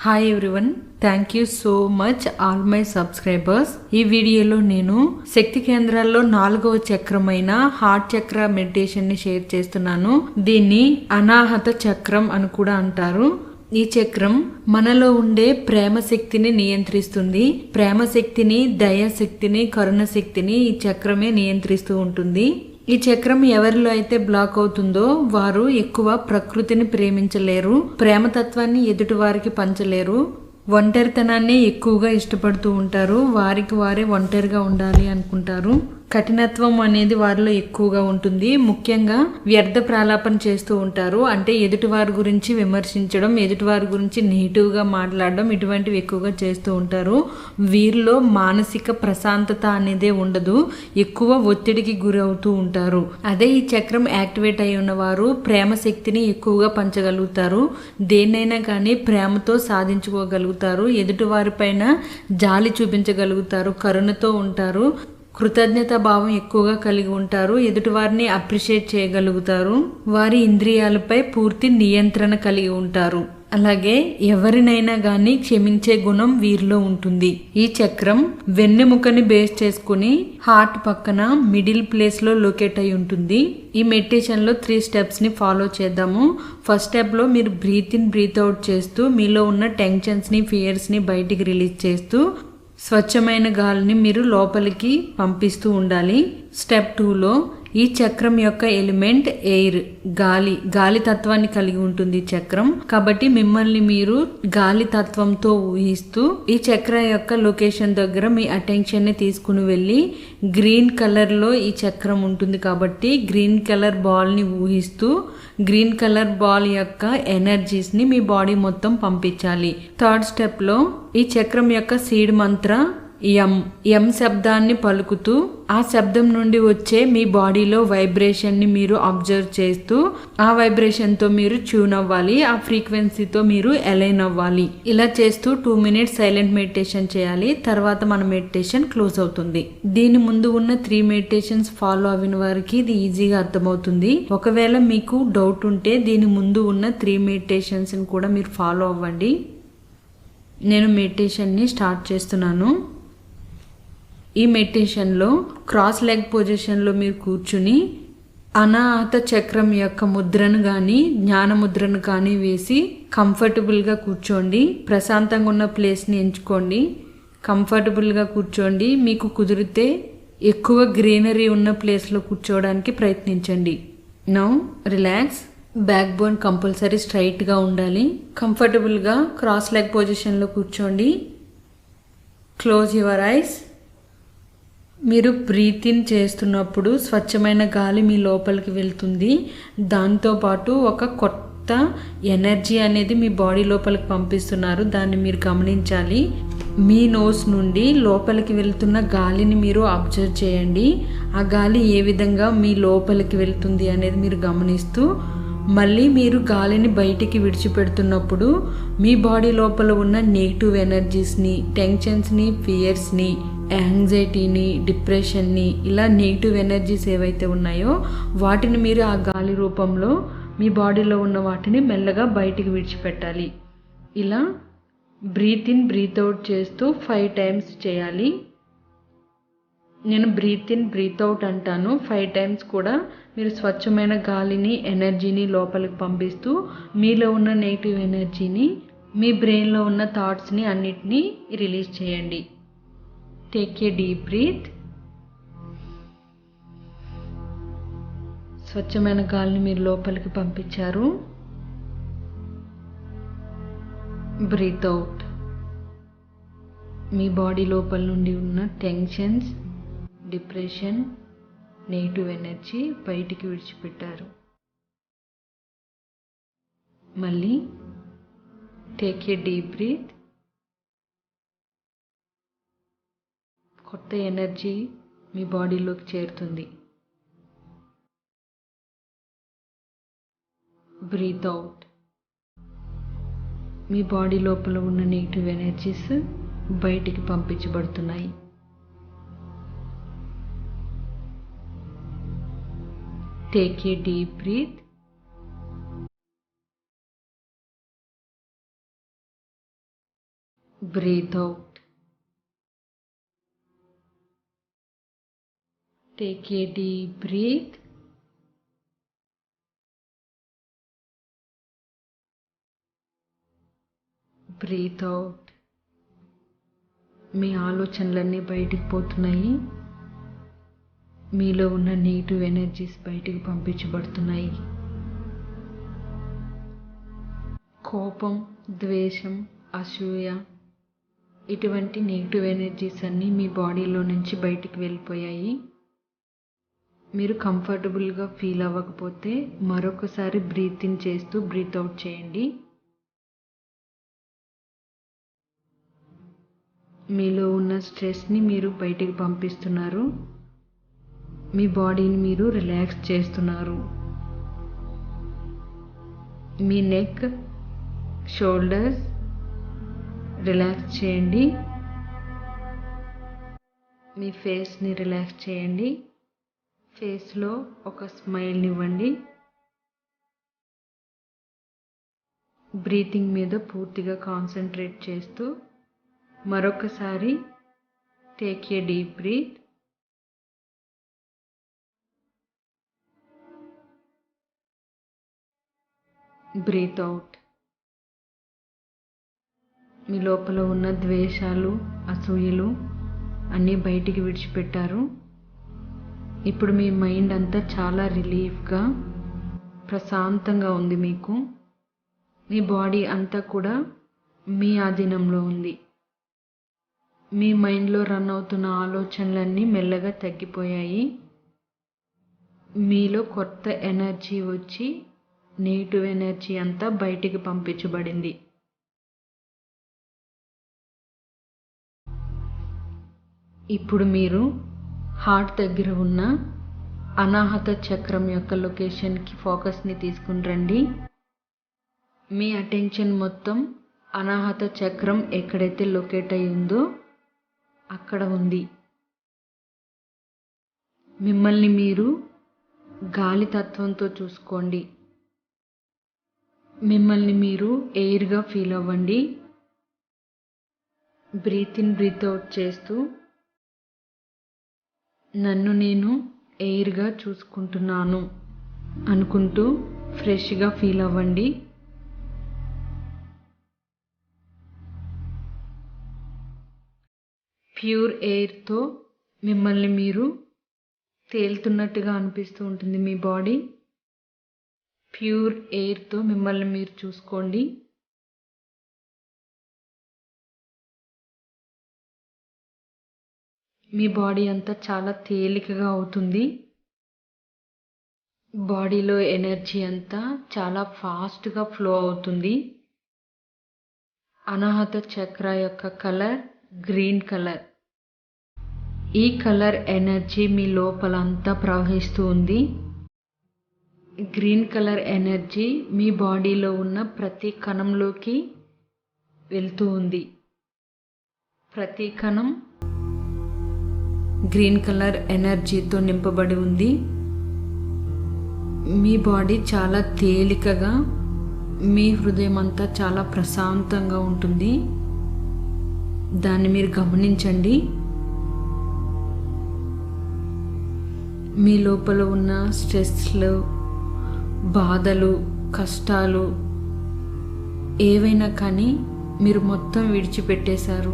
Hi everyone, thank you so much all my subscribers. ఈ వీడియోలో నేను శక్తి కేంద్రాల్లో 4వ చక్రమైన హార్ట్ చక్ర మెడిటేషన్ ని షేర్ చేస్తున్నాను. దీన్ని అనాహత చక్రం అని కూడా అంటారు. ఈ చక్రం మనలో ఉండే ప్రేమ శక్తిని నియంత్రిస్తుంది. ప్రేమ శక్తిని, దయ శక్తిని, కరుణ శక్తిని ఈ చక్రమే నియంత్రిస్తూ ఉంటుంది. ఈ చక్రం ఎవరిలో అయితే బ్లాక్ అవుతుందో వారు ఎక్కువ ప్రకృతిని ప్రేమించలేరు, ప్రేమతత్వాన్ని ఎదుటి వారికి పంచలేరు, ఒంటరితనాన్ని ఎక్కువగా ఇష్టపడుతూ ఉంటారు, వారికి వారే ఒంటరిగా ఉండాలి అనుకుంటారు. కఠినత్వం అనేది వారిలో ఎక్కువగా ఉంటుంది. ముఖ్యంగా వ్యర్థ ప్రాలాపన చేస్తూ ఉంటారు. అంటే ఎదుటివారి గురించి విమర్శించడం, ఎదుటివారి గురించి నెగిటివ్గా మాట్లాడడం, ఇటువంటివి ఎక్కువగా చేస్తూ ఉంటారు. వీరిలో మానసిక ప్రశాంతత అనేదే ఉండదు, ఎక్కువ ఒత్తిడికి గురవుతూ ఉంటారు. అదే ఈ చక్రం యాక్టివేట్ అయి ఉన్నవారు ప్రేమ శక్తిని ఎక్కువగా పంచగలుగుతారు. దేన్నైనా కానీ ప్రేమతో సాధించుకోగలుగుతారు. ఎదుటివారి పైన జాలి చూపించగలుగుతారు, కరుణతో ఉంటారు, కృతజ్ఞత భావం ఎక్కువగా కలిగి ఉంటారు, ఎదుటివారిని అప్రిషియేట్ చేయగలుగుతారు, వారి ఇంద్రియాలపై పూర్తి నియంత్రణ కలిగి ఉంటారు. అలాగే ఎవరినైనా గానీ క్షమించే గుణం వీరిలో ఉంటుంది. ఈ చక్రం వెన్నెముకని బేస్ చేసుకుని హార్ట్ పక్కన మిడిల్ ప్లేస్ లో లొకేట్ అయి ఉంటుంది. ఈ మెడిటేషన్ లో 3 స్టెప్స్ ని ఫాలో చేద్దాము. ఫస్ట్ స్టెప్ లో మీరు బ్రీత్ ఇన్ బ్రీత్ అవుట్ చేస్తూ మీలో ఉన్న టెన్షన్స్ ని, ఫియర్స్ ని బయటికి రిలీజ్ చేస్తూ స్వచ్ఛమైన గాలిని మీరు లోపలికి పంపిస్తూ ఉండాలి. స్టెప్ 2లో ఈ చక్రం యొక్క ఎలిమెంట్ ఎయిర్, గాలి తత్వాన్ని కలిగి ఉంటుంది ఈ చక్రం. కాబట్టి మిమ్మల్ని మీరు గాలి తత్వంతో ఊహిస్తూ ఈ చక్రం యొక్క లొకేషన్ దగ్గర మీ అటెన్షన్ ని తీసుకుని వెళ్ళి, గ్రీన్ కలర్ లో ఈ చక్రం ఉంటుంది కాబట్టి గ్రీన్ కలర్ బాల్ ని ఊహిస్తూ గ్రీన్ కలర్ బాల్ యొక్క ఎనర్జీస్ ని మీ బాడీ మొత్తం పంపించాలి. థర్డ్ స్టెప్ లో ఈ చక్రం యొక్క సీడ్ మంత్ర ఎం శబ్దాన్ని పలుకుతూ ఆ శబ్దం నుండి వచ్చే మీ బాడీలో వైబ్రేషన్ ని మీరు అబ్జర్వ్ చేస్తూ ఆ వైబ్రేషన్ తో మీరు ట్యూన్ అవ్వాలి, ఆ ఫ్రీక్వెన్సీతో మీరు అలైన్ అవ్వాలి. ఇలా చేస్తూ 2 minutes సైలెంట్ మెడిటేషన్ చేయాలి. తర్వాత మన మెడిటేషన్ క్లోజ్ అవుతుంది. దీని ముందు ఉన్న 3 మెడిటేషన్స్ ఫాలో అయిన వారికి ఇది ఈజీగా అర్థమవుతుంది. ఒకవేళ మీకు డౌట్ ఉంటే దీని ముందు ఉన్న 3 మెడిటేషన్స్ ని కూడా మీరు ఫాలో అవ్వండి. నేను మెడిటేషన్ ని స్టార్ట్ చేస్తున్నాను. ఈ మెడిటేషన్లో క్రాస్ లెగ్ పొజిషన్లో మీరు కూర్చుని అనాహత చక్రం యొక్క ముద్రను కానీ జ్ఞాన ముద్రను కానీ వేసి కంఫర్టబుల్గా కూర్చోండి. ప్రశాంతంగా ఉన్న ప్లేస్ని ఎంచుకోండి, కంఫర్టబుల్గా కూర్చోండి. మీకు కుదిరితే ఎక్కువ గ్రీనరీ ఉన్న ప్లేస్లో కూర్చోవడానికి ప్రయత్నించండి. Now relax. Back bone compulsory స్ట్రైట్గా ఉండాలి. కంఫర్టబుల్గా క్రాస్ లెగ్ పొజిషన్లో కూర్చోండి. Close your eyes. మీరు బ్రీత్ ఇన్ చేస్తున్నప్పుడు స్వచ్ఛమైన గాలి మీ లోపలికి వెళ్తుంది. దాంతోపాటు ఒక కొత్త ఎనర్జీ అనేది మీ బాడీ లోపలికి పంపిస్తున్నారు, దాన్ని మీరు గమనించాలి. మీ నోస్ నుండి లోపలికి వెళ్తున్న గాలిని మీరు అబ్జర్వ్ చేయండి. ఆ గాలి ఏ విధంగా మీ లోపలికి వెళ్తుంది అనేది మీరు గమనిస్తూ మళ్ళీ మీరు గాలిని బయటికి విడిచిపెడుతున్నప్పుడు మీ బాడీ లోపల ఉన్న నెగిటివ్ ఎనర్జీస్ని, టెన్షన్స్ని, ఫియర్స్ని, యాంగ్జైటీని, డిప్రెషన్ని, ఇలా నెగిటివ్ ఎనర్జీస్ ఏవైతే ఉన్నాయో వాటిని మీరు ఆ గాలి రూపంలో మీ బాడీలో ఉన్న వాటిని మెల్లగా బయటికి విడిచిపెట్టాలి. ఇలా బ్రీత్ ఇన్ బ్రీత్ అవుట్ చేస్తూ 5 times చేయాలి. నేను బ్రీత్ ఇన్ బ్రీత్ అవుట్ అంటాను. 5 times కూడా మీరు స్వచ్ఛమైన గాలిని, ఎనర్జీని లోపలికి పంపిస్తూ మీలో ఉన్న నెగిటివ్ ఎనర్జీని, మీ బ్రెయిన్లో ఉన్న థాట్స్ని అన్నిటినీ రిలీజ్ చేయండి. Take a deep breath. స్వచ్ఛమైన గాలిని మీరు లోపలికి పంపించారు. Breath out. మీ బాడీ లోపల నుండి ఉన్న టెన్షన్స్, డిప్రెషన్, నెగిటివ్ ఎనర్జీ బయటికి విడిచిపెట్టారు. మళ్ళీ టేక్ ఏ డీప్ బ్రీత్. కొత్త ఎనర్జీ మీ బాడీలోకి చేరుతుంది. Breath out. మీ బాడీ లోపల ఉన్న నెగిటివ్ ఎనర్జీస్ బయటికి పంపించబడుతున్నాయి. Take a deep breath. Breathe out. Take a deep breath. Breathe out. మీ ఆలోచనలన్నీ బయటికి పోతున్నాయి. మీలో ఉన్న నెగిటివ్ ఎనర్జీస్ బయటికి పంపించబడుతున్నాయి. కోపం, ద్వేషం, అసూయ ఇటువంటి నెగిటివ్ ఎనర్జీస్ అన్నీ మీ బాడీలో నుంచి బయటికి వెళ్ళిపోయాయి. మీరు కంఫర్టబుల్గా ఫీల్ అవ్వకపోతే మరొకసారి బ్రీత్ ఇన్ చేస్తూ బ్రీత్ అవుట్ చేయండి. మీలో ఉన్న స్ట్రెస్ని మీరు బయటికి పంపిస్తున్నారు. మీ బాడీని మీరు రిలాక్స్ చేస్తున్నారు. మీ నెక్, షోల్డర్స్ రిలాక్స్ చేయండి. మీ ఫేస్ని రిలాక్స్ చేయండి. ఫేస్లో ఒక స్మైల్ని ఇవ్వండి. బ్రీతింగ్ మీద పూర్తిగా కాన్సన్ట్రేట్ చేస్తూ మరొకసారి take a deep breath. Breath out. మీ లోపల ఉన్న ద్వేషాలు, అసూయలు అన్నీ బయటికి విడిచిపెట్టారు. ఇప్పుడు మీ మైండ్ అంతా చాలా రిలీఫ్గా, ప్రశాంతంగా ఉంది. మీ బాడీ అంతా కూడా మీ ఆధీనంలో ఉంది. మీ మైండ్లో రన్ అవుతున్న ఆలోచనలన్నీ మెల్లగా తగ్గిపోయాయి. మీలో కొత్త ఎనర్జీ వచ్చి నెగిటివ్ ఎనర్జీ అంతా బయటికి పంపించబడింది. ఇప్పుడు మీరు హార్ట్ దగ్గర ఉన్న అనాహత చక్రం యొక్క లొకేషన్కి ఫోకస్ని తీసుకుని రండి. మీ అటెన్షన్ మొత్తం అనాహత చక్రం ఎక్కడైతే లొకేట్ అయి ఉందో అక్కడ ఉంది. మిమ్మల్ని మీరు గాలి తత్వంతో చూసుకోండి. మిమ్మల్ని మీరు ఎయిర్గా ఫీల్ అవ్వండి. బ్రీత్ ఇన్ బ్రీత్ అవుట్ చేస్తూ నన్ను నేను ఎయిర్గా చూసుకుంటున్నాను అనుకుంటూ ఫ్రెష్గా ఫీల్ అవ్వండి. ప్యూర్ ఎయిర్తో మిమ్మల్ని మీరు తేలుతున్నట్టుగా అనిపిస్తూ ఉంటుంది. మీ బాడీ ప్యూర్ ఎయిర్తో మిమ్మల్ని మీరు చూసుకోండి. మీ బాడీ అంతా చాలా తేలికగా అవుతుంది. బాడీలో ఎనర్జీ అంతా చాలా ఫాస్ట్గా ఫ్లో అవుతుంది. అనాహత చక్ర యొక్క కలర్ గ్రీన్ కలర్. ఈ కలర్ ఎనర్జీ మీ లోపలంతా ప్రవహిస్తూ ఉంది. గ్రీన్ కలర్ ఎనర్జీ మీ బాడీలో ఉన్న ప్రతి కణంలోకి వెళ్తూ ఉంది. ప్రతి కణం గ్రీన్ కలర్ ఎనర్జీతో నింపబడి ఉంది. మీ బాడీ చాలా తేలికగా, మీ హృదయం అంతా చాలా ప్రశాంతంగా ఉంటుంది. దాన్ని మీరు గమనించండి. మీ లోపల ఉన్న స్ట్రెస్లు, బాధలు, కష్టాలు ఏవైనా కానీ మీరు మొత్తం విడిచిపెట్టేశారు.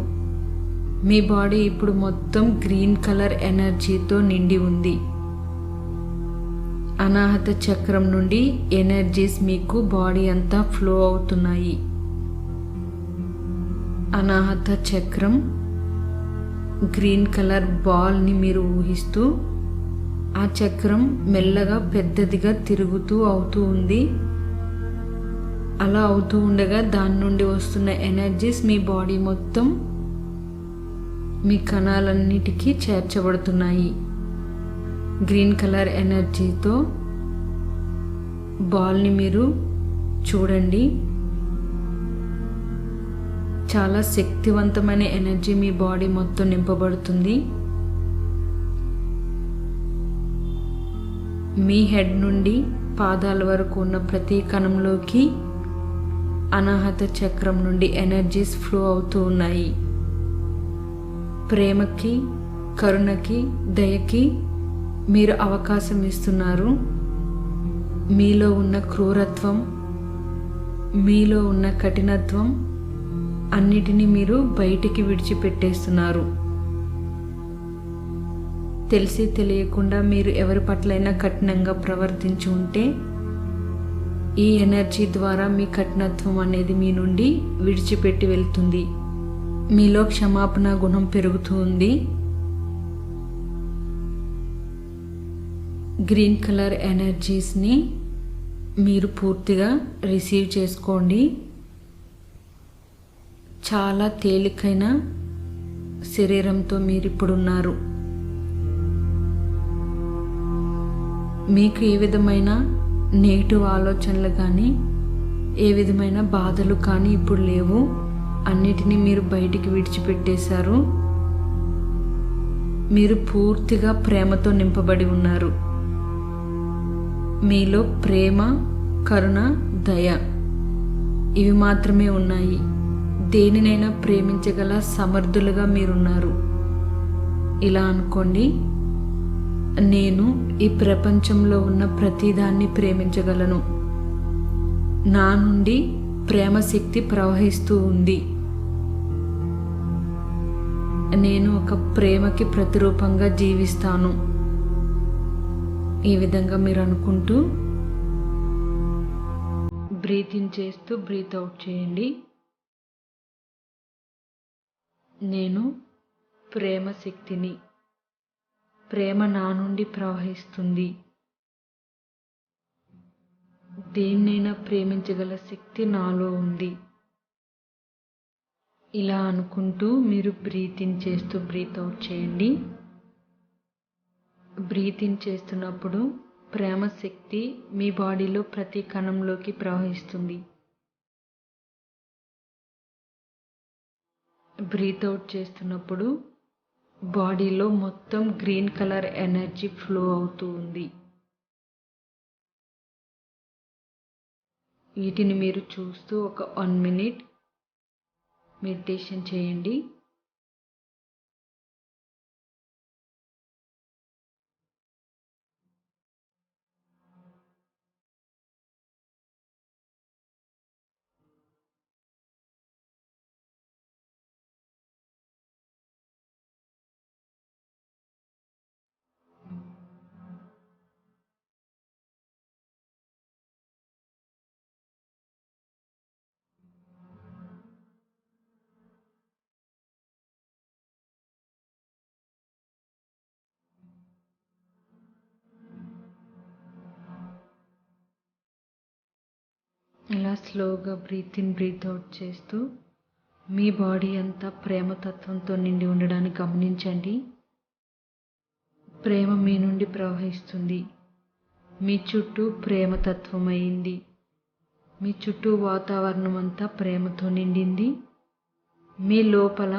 మీ బాడీ ఇప్పుడు మొత్తం గ్రీన్ కలర్ ఎనర్జీతో నిండి ఉంది. అనాహత చక్రం నుండి ఎనర్జీస్ మీకు బాడీ అంతా ఫ్లో అవుతున్నాయి. అనాహత చక్రం గ్రీన్ కలర్ బాల్ని మీరు ఊహిస్తూ ఆ చక్రం మెల్లగా పెద్దదిగా తిరుగుతూ అవుతూ ఉంది. అలా అవుతూ ఉండగా దాని నుండి వస్తున్న ఎనర్జీస్ మీ బాడీ మొత్తం మీ కణాలన్నిటికీ చేర్చబడుతున్నాయి. గ్రీన్ కలర్ ఎనర్జీతో బాల్ని మీరు చూడండి. చాలా శక్తివంతమైన ఎనర్జీ మీ బాడీ మొత్తం నింపబడుతుంది. మీ హెడ్ నుండి పాదాల వరకు ఉన్న ప్రతి కణంలోకి అనాహత చక్రం నుండి ఎనర్జీస్ ఫ్లో అవుతూ ఉన్నాయి. ప్రేమకి, కరుణకి, దయకి మీరు అవకాశం ఇస్తున్నారు. మీలో ఉన్న క్రూరత్వం, మీలో ఉన్న కఠినత్వం అన్నిటినీ మీరు బయటికి విడిచిపెట్టేస్తున్నారు. తెలిసి తెలియకుండా మీరు ఎవరి పట్లైనా కఠినంగా ప్రవర్తించి ఉంటే ఈ ఎనర్జీ ద్వారా మీ కఠినత్వం అనేది మీ నుండి విడిచిపెట్టి వెళ్తుంది. మీలో క్షమాపణ గుణం పెరుగుతూ ఉంది. గ్రీన్ కలర్ ఎనర్జీస్ని మీరు పూర్తిగా రిసీవ్ చేసుకోండి. చాలా తేలికైన శరీరంతో మీరు ఇప్పుడున్నారు. మీకు ఏ విధమైన నెగిటివ్ ఆలోచనలు కానీ ఏ విధమైన బాధలు కానీ ఇప్పుడు లేవు. అన్నిటినీ మీరు బయటికి విడిచిపెట్టేశారు. మీరు పూర్తిగా ప్రేమతో నింపబడి ఉన్నారు. మీలో ప్రేమ, కరుణ, దయ ఇవి మాత్రమే ఉన్నాయి. దేనినైనా ప్రేమించగల సమర్థులుగా మీరున్నారు. ఇలా అనుకోండి, నేను ఈ ప్రపంచంలో ఉన్న ప్రతిదాన్ని ప్రేమించగలను. నా నుండి ప్రేమ శక్తి ప్రవహిస్తూ ఉంది. నేను ఒక ప్రేమకి ప్రతిరూపంగా జీవిస్తాను. ఈ విధంగా మీరు అనుకుంటూ బ్రీత్ ఇన్ చేస్తూ బ్రీత్ అవుట్ చేయండి. నేను ప్రేమ శక్తిని. ప్రేమ నా నుండి ప్రవహిస్తుంది. దేన్నైనా ప్రేమించగల శక్తి నాలో ఉంది. ఇలా అనుకుంటూ మీరు బ్రీత్ ఇన్ చేస్తూ బ్రీత్ అవుట్ చేయండి. బ్రీత్ ఇన్ చేస్తున్నప్పుడు ప్రేమ శక్తి మీ బాడీలో ప్రతి కణంలోకి ప్రవహిస్తుంది. బ్రీత్ అవుట్ చేస్తున్నప్పుడు బాడీలో మొత్తం గ్రీన్ కలర్ ఎనర్జీ ఫ్లో అవుతూ ఉంది. వీటిని మీరు చూస్తూ ఒక 1 minute మెడిటేషన్ చేయండి. ఇలా స్లోగా బ్రీత్ ఇన్ బ్రీత్ అవుట్ చేస్తూ మీ బాడీ అంతా ప్రేమతత్వంతో నిండి ఉండడాన్ని గమనించండి. ప్రేమ మీ నుండి ప్రవహిస్తుంది. మీ చుట్టూ ప్రేమతత్వం అయింది. మీ చుట్టూ వాతావరణం అంతా ప్రేమతో నిండింది. మీ లోపల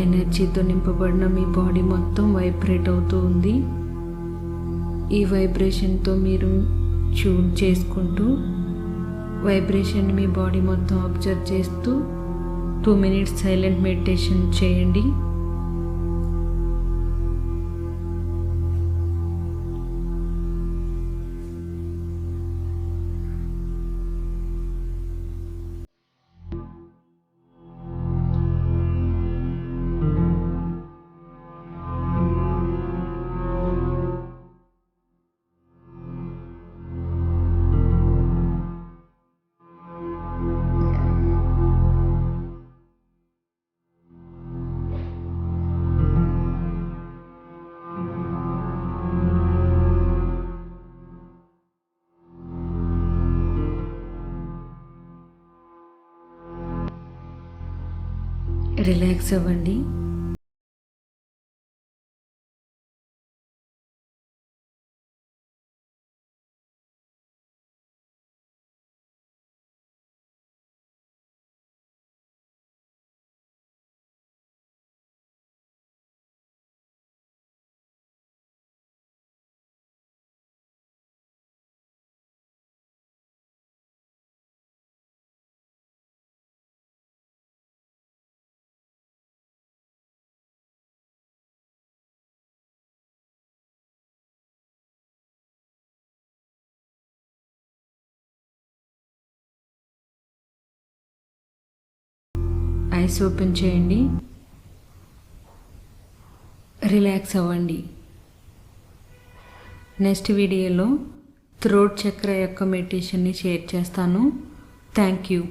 ఎనర్జీతో నింపబడిన మీ బాడీ మొత్తం వైబ్రేట్ అవుతూ ఉంది. ఈ వైబ్రేషన్తో మీరు ట్యూన్ చేసుకుంటూ వైబ్రేషన్ మీ బాడీ మొత్తం అబ్జర్వ్ చేస్తూ 2 minutes సైలెంట్ మెడిటేషన్ చేయండి. రిలాక్స్ అవ్వండి. ఐస్ ఓపెన్ చేయండి. రిలాక్స్ అవ్వండి. నెక్స్ట్ వీడియోలో థ్రోట్ చక్ర యొక్క మెడిటేషన్ని షేర్ చేస్తాను. Thank you.